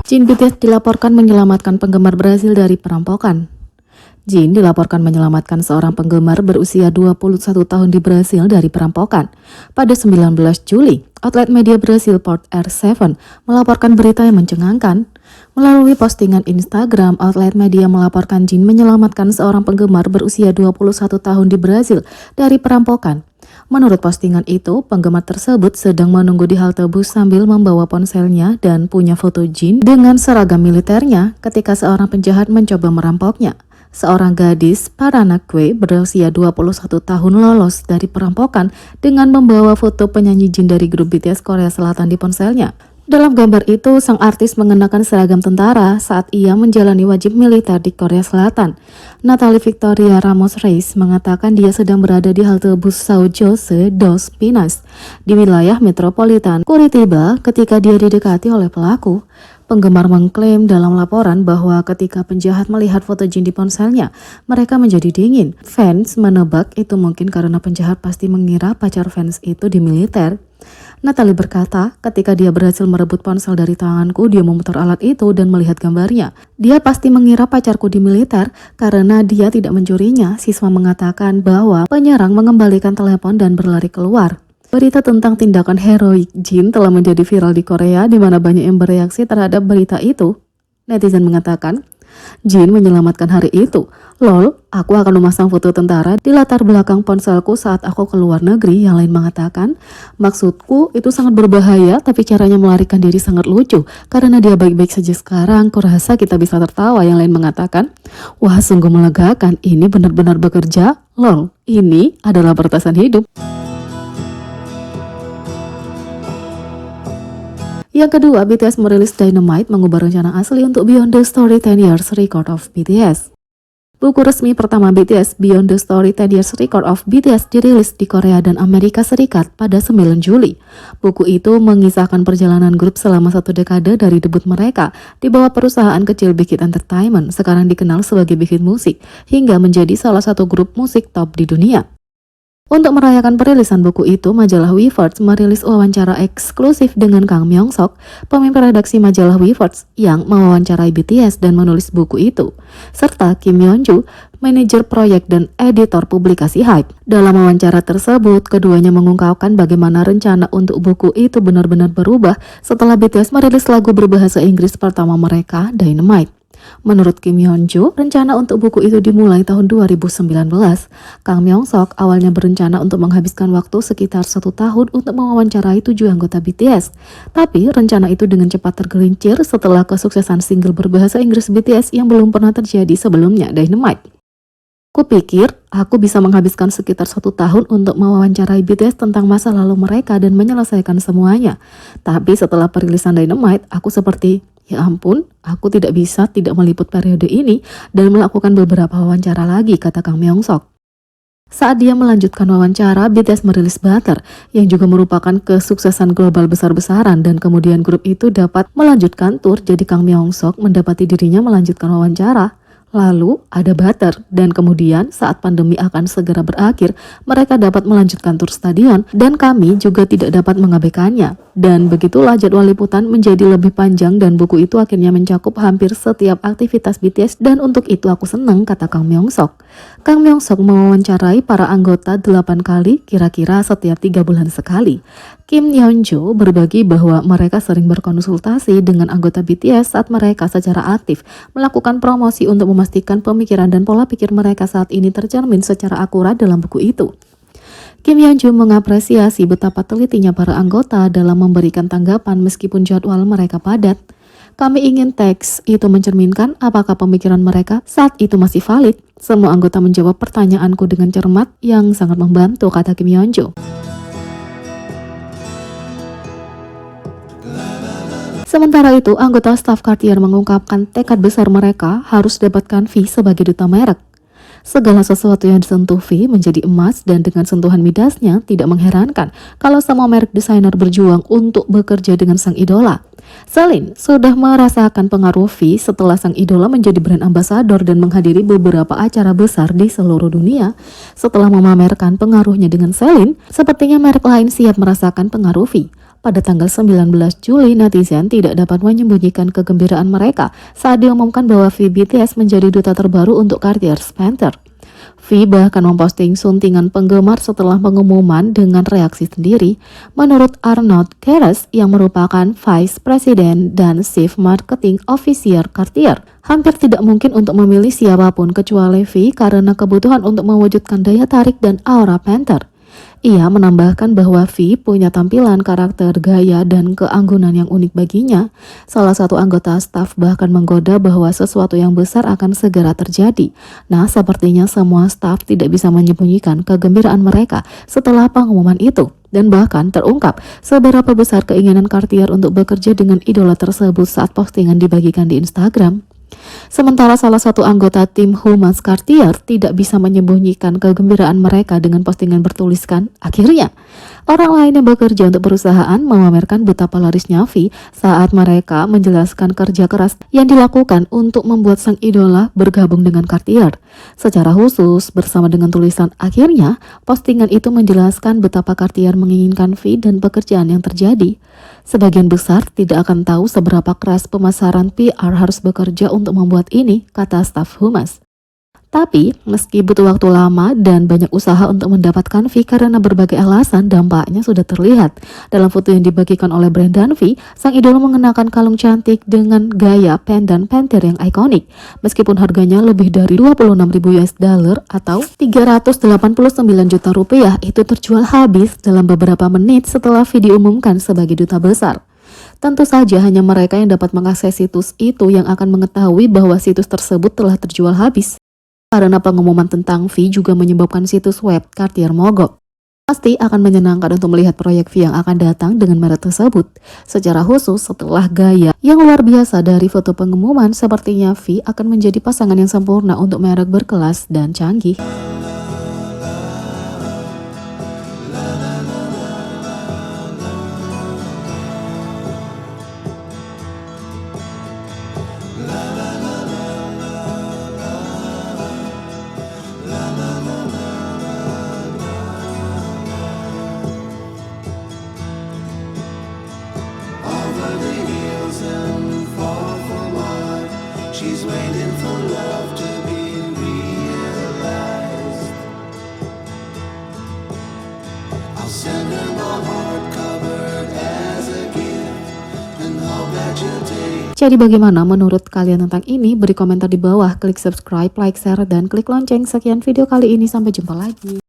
Jin BTS dilaporkan menyelamatkan penggemar Brasil dari perampokan. Jin dilaporkan menyelamatkan seorang penggemar berusia 21 tahun di Brasil dari perampokan. Pada 19 Juli, outlet media Brasil Port R7 melaporkan berita yang mencengangkan. Melalui postingan Instagram, outlet media melaporkan Jin menyelamatkan seorang penggemar berusia 21 tahun di Brasil dari perampokan. Menurut postingan itu, penggemar tersebut sedang menunggu di halte bus sambil membawa ponselnya dan punya foto Jin dengan seragam militernya ketika seorang penjahat mencoba merampoknya. Seorang gadis Paranakwe berusia 21 tahun lolos dari perampokan dengan membawa foto penyanyi Jin dari grup BTS Korea Selatan di ponselnya. Dalam gambar itu, sang artis mengenakan seragam tentara saat ia menjalani wajib militer di Korea Selatan. Natalie Victoria Ramos Reis mengatakan dia sedang berada di halte bus São José dos Pinas di wilayah metropolitan Curitiba ketika dia didekati oleh pelaku. Penggemar mengklaim dalam laporan bahwa ketika penjahat melihat foto Jin di ponselnya, mereka menjadi dingin. Fans menebak itu mungkin karena penjahat pasti mengira pacar fans itu di militer. Natalie berkata, ketika dia berhasil merebut ponsel dari tanganku, dia memutar alat itu dan melihat gambarnya. Dia pasti mengira pacarku di militer karena dia tidak mencurinya. Siswa mengatakan bahwa penyerang mengembalikan telepon dan berlari keluar. Berita tentang tindakan heroik Jin telah menjadi viral di Korea, di mana banyak yang bereaksi terhadap berita itu. Netizen mengatakan, Jin menyelamatkan hari itu. Lol, aku akan memasang foto tentara di latar belakang ponselku saat aku ke luar negeri. Yang lain mengatakan, maksudku itu sangat berbahaya, tapi caranya melarikan diri sangat lucu. Karena dia baik-baik saja sekarang, kurasa kita bisa tertawa. Yang lain mengatakan, wah sungguh melegakan, ini benar-benar bekerja. Lol, ini adalah pertasan hidup. Yang kedua, BTS merilis Dynamite mengubah rencana asli untuk Beyond the Story 10 Years Record of BTS. Buku resmi pertama BTS, Beyond the Story 10 Years Record of BTS, dirilis di Korea dan Amerika Serikat pada 9 Juli. Buku itu mengisahkan perjalanan grup selama 1 dekade dari debut mereka di bawah perusahaan kecil Big Hit Entertainment, sekarang dikenal sebagai Big Hit Music, hingga menjadi salah satu grup musik top di dunia. Untuk merayakan perilisan buku itu, majalah Weverse merilis wawancara eksklusif dengan Kang Myongsok, pemimpin redaksi majalah Weverse yang mewawancarai BTS dan menulis buku itu, serta Kim Yeonju, manajer proyek dan editor publikasi Hype. Dalam wawancara tersebut, keduanya mengungkapkan bagaimana rencana untuk buku itu benar-benar berubah setelah BTS merilis lagu berbahasa Inggris pertama mereka, Dynamite. Menurut Kim Yeonju, rencana untuk buku itu dimulai tahun 2019. Kang Myongsok awalnya berencana untuk menghabiskan waktu sekitar 1 tahun untuk mewawancarai 7 anggota BTS. Tapi rencana itu dengan cepat tergelincir setelah kesuksesan single berbahasa Inggris BTS yang belum pernah terjadi sebelumnya, Dynamite. Kupikir aku bisa menghabiskan sekitar 1 tahun untuk mewawancarai BTS tentang masa lalu mereka dan menyelesaikan semuanya. Tapi setelah perilisan Dynamite, aku seperti, ya ampun, aku tidak bisa tidak meliput periode ini dan melakukan beberapa wawancara lagi, kata Kang Myongsok. Saat dia melanjutkan wawancara, BTS merilis Butter, yang juga merupakan kesuksesan global besar-besaran, dan kemudian grup itu dapat melanjutkan tur, jadi Kang Myongsok mendapati dirinya melanjutkan wawancara. Lalu ada Butter, dan kemudian saat pandemi akan segera berakhir, mereka dapat melanjutkan tur stadion, dan kami juga tidak dapat mengabaikannya. Dan begitulah jadwal liputan menjadi lebih panjang dan buku itu akhirnya mencakup hampir setiap aktivitas BTS, dan untuk itu aku senang, kata Kang Myongsok. Kang Myongsok mewawancarai para anggota 8 kali, kira-kira setiap 3 bulan sekali. Kim Yeonju berbagi bahwa mereka sering berkonsultasi dengan anggota BTS saat mereka secara aktif melakukan promosi untuk memastikan pemikiran dan pola pikir mereka saat ini tercermin secara akurat dalam buku itu. Kim Yeonju mengapresiasi betapa telitinya para anggota dalam memberikan tanggapan meskipun jadwal mereka padat. Kami ingin teks itu mencerminkan apakah pemikiran mereka saat itu masih valid. Semua anggota menjawab pertanyaanku dengan cermat yang sangat membantu, kata Kim Yeonju. Sementara itu, anggota staf Cartier mengungkapkan tekad besar mereka harus dapatkan V sebagai duta merek. Segala sesuatu yang disentuh V menjadi emas, dan dengan sentuhan Midasnya tidak mengherankan kalau semua merek desainer berjuang untuk bekerja dengan sang idola. Celine sudah merasakan pengaruh V setelah sang idola menjadi brand ambassador dan menghadiri beberapa acara besar di seluruh dunia. Setelah memamerkan pengaruhnya dengan Celine, sepertinya merek lain siap merasakan pengaruh V. Pada tanggal 19 Juli, netizen tidak dapat menyembunyikan kegembiraan mereka saat diumumkan bahwa V BTS menjadi duta terbaru untuk Cartier Spencer. V bahkan memposting suntingan penggemar setelah pengumuman dengan reaksi sendiri. Menurut Arnaud Keres yang merupakan Vice President dan Chief Marketing Officer Cartier, hampir tidak mungkin untuk memilih siapapun kecuali V karena kebutuhan untuk mewujudkan daya tarik dan aura Panther. Ia menambahkan bahwa V punya tampilan, karakter, gaya, dan keanggunan yang unik baginya. Salah satu anggota staf bahkan menggoda bahwa sesuatu yang besar akan segera terjadi. Nah, sepertinya semua staf tidak bisa menyembunyikan kegembiraan mereka setelah pengumuman itu. Dan bahkan terungkap seberapa besar keinginan Cartier untuk bekerja dengan idola tersebut saat postingan dibagikan di Instagram. Sementara salah satu anggota tim humas Cartier tidak bisa menyembunyikan kegembiraan mereka dengan postingan bertuliskan, akhirnya orang lain yang bekerja untuk perusahaan memamerkan betapa larisnya V saat mereka menjelaskan kerja keras yang dilakukan untuk membuat sang idola bergabung dengan Cartier. Secara khusus, bersama dengan tulisan akhirnya, postingan itu menjelaskan betapa Cartier menginginkan V dan pekerjaan yang terjadi. Sebagian besar tidak akan tahu seberapa keras pemasaran PR harus bekerja untuk membuat ini, kata staf humas. Tapi, meski butuh waktu lama dan banyak usaha untuk mendapatkan V karena berbagai alasan, dampaknya sudah terlihat. Dalam foto yang dibagikan oleh Brendan V, sang idola mengenakan kalung cantik dengan gaya pendant Panther yang ikonik. Meskipun harganya lebih dari 26.000 US dollar atau 389 juta rupiah, itu terjual habis dalam beberapa menit setelah V diumumkan sebagai duta besar. Tentu saja hanya mereka yang dapat mengakses situs itu yang akan mengetahui bahwa situs tersebut telah terjual habis. Karena pengumuman tentang V juga menyebabkan situs web Cartier mogok. Pasti akan menyenangkan untuk melihat proyek V yang akan datang dengan merek tersebut. Secara khusus setelah gaya yang luar biasa dari foto pengumuman, sepertinya V akan menjadi pasangan yang sempurna untuk merek berkelas dan canggih. She's waiting for love to be realized. I'll send her my heart covered as a gift and hope that you'll take. Jadi bagaimana menurut kalian tentang ini? Beri komentar di bawah, klik subscribe, like, share, dan klik lonceng. Sekian video kali ini, sampai jumpa lagi.